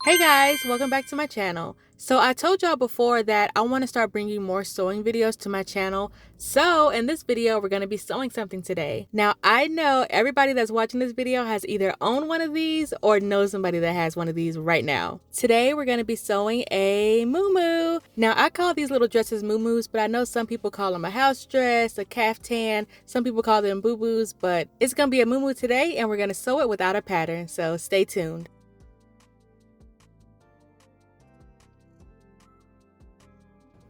Hey guys, welcome back to my channel. So I told y'all before that I want to start bringing more sewing videos to my channel. So in this video, we're going to be sewing something today. Now I know everybody that's watching this video has either owned one of these or knows somebody that has one of these right now. Today we're going to be sewing a muumuu. Now I call these little dresses muumuus, but I know some people call them a house dress, a caftan, some people call them boo-boos, but it's going to be a muumuu today and we're going to sew it without a pattern, so stay tuned.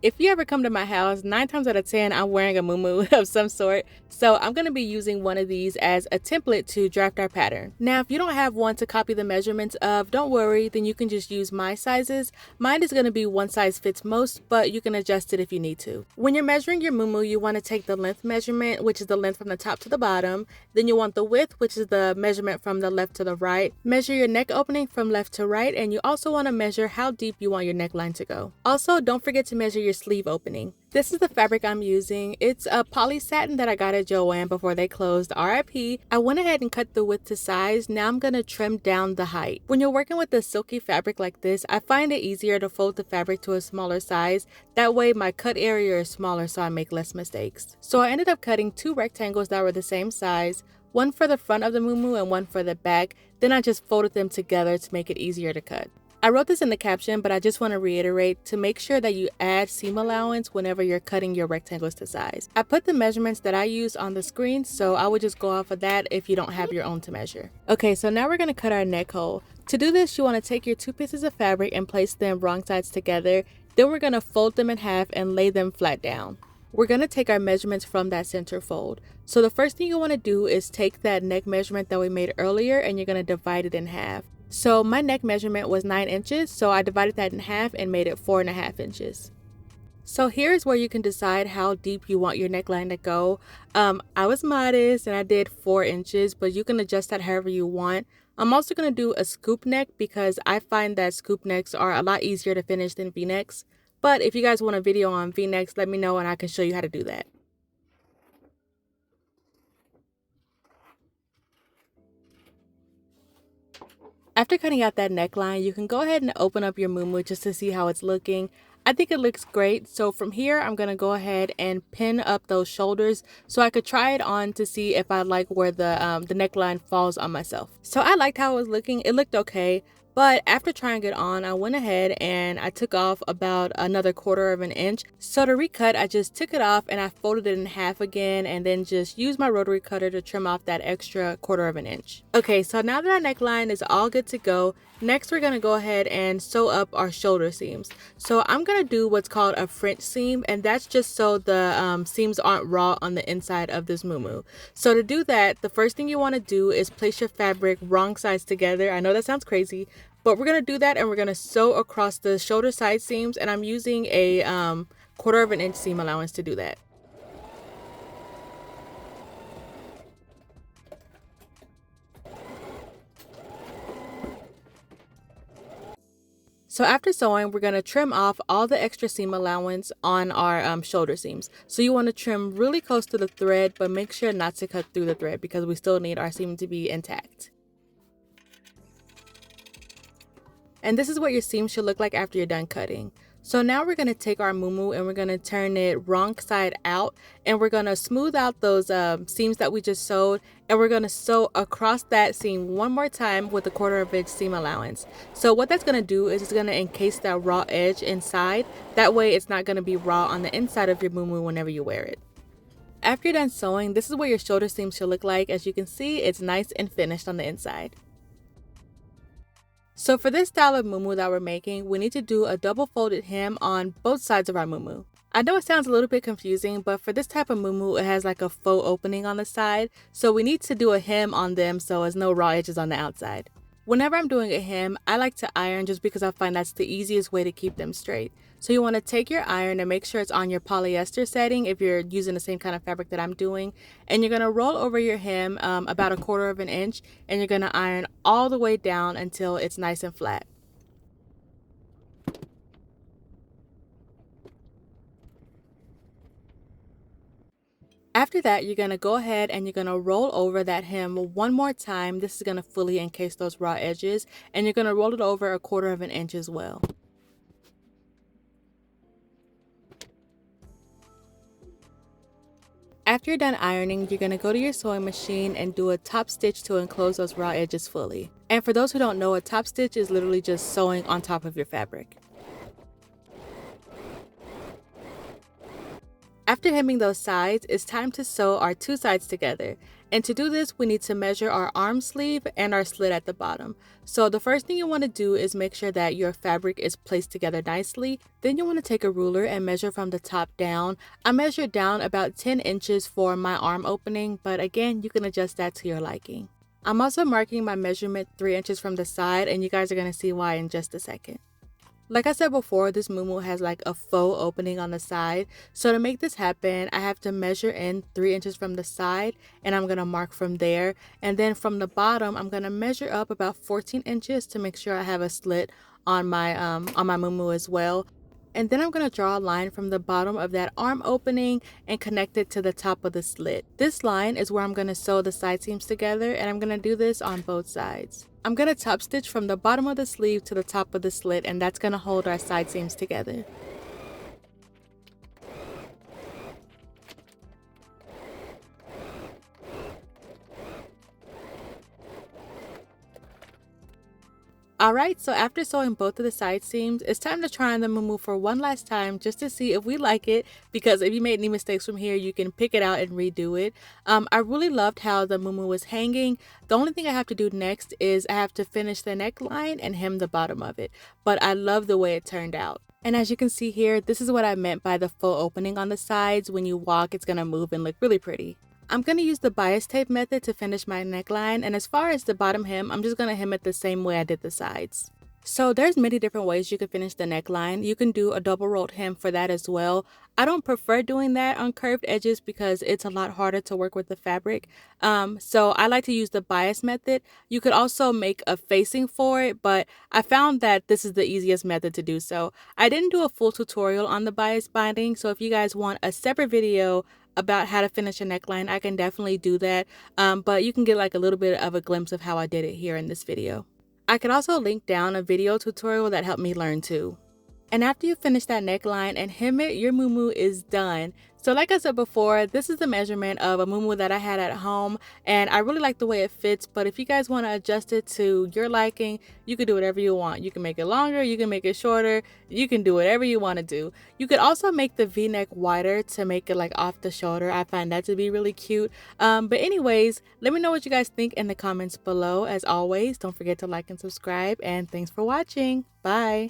If you ever come to my house, 9 times out of 10, I'm wearing a muumuu of some sort. So I'm going to be using one of these as a template to draft our pattern. Now, if you don't have one to copy the measurements of, don't worry, then you can just use my sizes. Mine is going to be one size fits most, but you can adjust it if you need to. When you're measuring your muumuu, you want to take the length measurement, which is the length from the top to the bottom. Then you want the width, which is the measurement from the left to the right. Measure your neck opening from left to right, and you also want to measure how deep you want your neckline to go. Also, don't forget to measure your sleeve opening. This is the fabric I'm using. It's a poly satin that I got at Joann before they closed, RIP. I went ahead and cut the width to size. Now I'm going to trim down the height. When you're working with a silky fabric like this, I find it easier to fold the fabric to a smaller size. That way my cut area is smaller so I make less mistakes. So I ended up cutting 2 rectangles that were the same size, one for the front of the muumuu and one for the back. Then I just folded them together to make it easier to cut. I wrote this in the caption, but I just want to reiterate to make sure that you add seam allowance whenever you're cutting your rectangles to size. I put the measurements that I use on the screen, so I would just go off of that if you don't have your own to measure. Okay, so now we're going to cut our neck hole. To do this, you want to take your 2 pieces of fabric and place them wrong sides together. Then we're going to fold them in half and lay them flat down. We're going to take our measurements from that center fold. So the first thing you want to do is take that neck measurement that we made earlier and you're going to divide it in half. So my neck measurement was 9 inches, so I divided that in half and made it 4.5 inches. So here's where you can decide how deep you want your neckline to go. I was modest and I did 4 inches, but you can adjust that however you want. I'm also going to do a scoop neck because I find that scoop necks are a lot easier to finish than V-necks. But if you guys want a video on V-necks, let me know and I can show you how to do that. After cutting out that neckline, you can go ahead and open up your muumuu just to see how it's looking. I think it looks great. So from here, I'm going to go ahead and pin up those shoulders so I could try it on to see if I like where the neckline falls on myself. So I liked how it was looking. It looked okay. But after trying it on, I went ahead and I took off about another 1/4 inch. So to recut, I just took it off and I folded it in half again and then just used my rotary cutter to trim off that extra 1/4 inch. Okay, so now that our neckline is all good to go, next we're going to go ahead and sew up our shoulder seams. So I'm going to do what's called a French seam, and that's just so the seams aren't raw on the inside of this muumuu. So to do that, the first thing you want to do is place your fabric wrong sides together. I know that sounds crazy, but we're going to do that and we're going to sew across the shoulder side seams, and I'm using a 1/4 inch seam allowance to do that. So after sewing, we're going to trim off all the extra seam allowance on our shoulder seams. So you want to trim really close to the thread, but make sure not to cut through the thread because we still need our seam to be intact. And this is what your seam should look like after you're done cutting. So now we're going to take our muumuu and we're going to turn it wrong side out, and we're going to smooth out those seams that we just sewed, and we're going to sew across that seam one more time with a 1/4 inch seam allowance. So what that's going to do is it's going to encase that raw edge inside. That way it's not going to be raw on the inside of your muumuu whenever you wear it. After you're done sewing, this is what your shoulder seam should look like. As you can see, it's nice and finished on the inside. So for this style of muumuu that we're making, we need to do a double folded hem on both sides of our muumuu. I know it sounds a little bit confusing, but for this type of muumuu, it has like a faux opening on the side. So we need to do a hem on them so there's no raw edges on the outside. Whenever I'm doing a hem, I like to iron just because I find that's the easiest way to keep them straight. So you want to take your iron and make sure it's on your polyester setting if you're using the same kind of fabric that I'm doing. And you're going to roll over your hem about a 1/4 inch, and you're going to iron all the way down until it's nice and flat. After that, you're going to go ahead and you're going to roll over that hem one more time. This is going to fully encase those raw edges, and you're going to roll it over 1/4 of an inch as well. After you're done ironing, you're going to go to your sewing machine and do a top stitch to enclose those raw edges fully. And for those who don't know, a top stitch is literally just sewing on top of your fabric. After hemming those sides, it's time to sew our 2 sides together. And to do this, we need to measure our arm sleeve and our slit at the bottom. So the first thing you want to do is make sure that your fabric is placed together nicely. Then you want to take a ruler and measure from the top down. I measured down about 10 inches for my arm opening, but again, you can adjust that to your liking. I'm also marking my measurement 3 inches from the side, and you guys are going to see why in just a second. Like I said before, this MuuMuu has like a faux opening on the side. So to make this happen, I have to measure in 3 inches from the side, and I'm going to mark from there. And then from the bottom, I'm going to measure up about 14 inches to make sure I have a slit on my MuuMuu as well. And then I'm going to draw a line from the bottom of that arm opening and connect it to the top of the slit. This line is where I'm going to sew the side seams together, and I'm going to do this on both sides. I'm going to top stitch from the bottom of the sleeve to the top of the slit, and that's going to hold our side seams together. Alright, so after sewing both of the side seams, it's time to try on the MuuMuu for one last time just to see if we like it, because if you made any mistakes from here, you can pick it out and redo it. I really loved how the MuuMuu was hanging. The only thing I have to do next is I have to finish the neckline and hem the bottom of it, but I love the way it turned out. And as you can see here, this is what I meant by the faux opening on the sides. When you walk, it's going to move and look really pretty. I'm going to use the bias tape method to finish my neckline, and as far as the bottom hem, I'm just going to hem it the same way I did the sides. So there's many different ways you can finish the neckline. You can do a double rolled hem for that as well. I don't prefer doing that on curved edges because it's a lot harder to work with the fabric. So I like to use the bias method. You could also make a facing for it, but I found that this is the easiest method to do so. I didn't do a full tutorial on the bias binding, so if you guys want a separate video about how to finish a neckline, I can definitely do that, but you can get like a little bit of a glimpse of how I did it here in this video. I could also link down a video tutorial that helped me learn too. And after you finish that neckline and hem it, your MuuMuu is done. So like I said before, this is the measurement of a MuuMuu that I had at home, and I really like the way it fits. But if you guys want to adjust it to your liking, you can do whatever you want. You can make it longer, you can make it shorter, you can do whatever you want to do. You could also make the V-neck wider to make it like off the shoulder. I find that to be really cute. But anyways, let me know what you guys think in the comments below. As always, don't forget to like and subscribe, and thanks for watching. Bye.